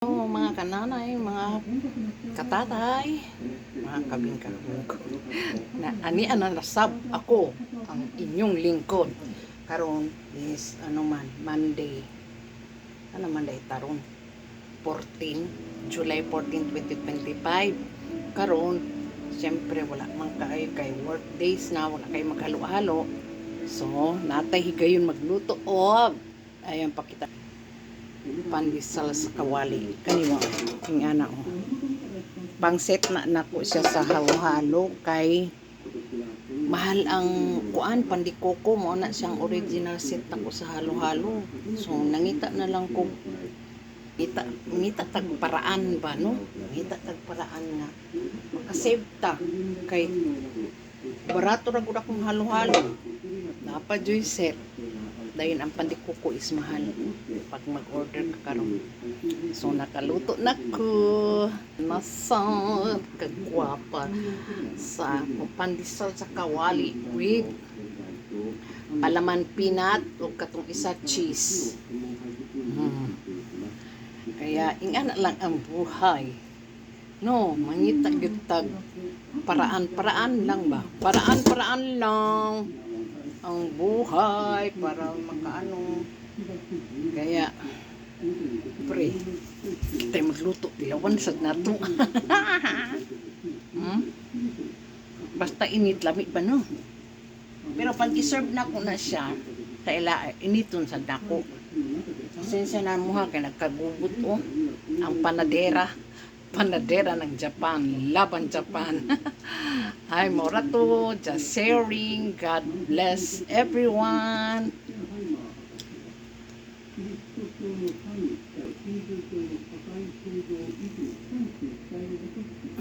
Oh, mga kananay, mga katatay, mga kabing-kabing ko. Na ani ana nasab ako ang inyong lingkod. Karon is Monday. Ano Monday taron? 14, July 14, 2025. Karon siyempre wala man kay work days na, wala kay maghalo-halo. So, natay higayon magluto og ayan pakita pandesal sa kawali kanimo king ana pangset na nako siya sa halo-halo kay mahal ang kuan pandikoko mo na siyang original set nako sa halo-halo. So nangita na lang ko ngita tag paraan ba no, ngita tag paraan nga makasave ta kay barato ra gud akong halo-halo dapat joy set dayon ang pandikoko is mahal pag mag-order ka karon. So nakaluto na ko nasad kagwapa sa pandesal sa kawali with palaman peanut o katong isa cheese. Kaya ingana lang ang buhay no, mangita gyud tag paraan-paraan lang ba, paraan-paraan lang ang buhay para makaano. Kaya pre tayo magluto dilawan sad nato. Basta init lamig ba no, pero pag i-serve na ko na siya kaila initon sad nako. Pasensya na mo ha kay nagkagubot ang panadera ng Japan, laban Japan. Hi, Morato, just sharing. God bless everyone.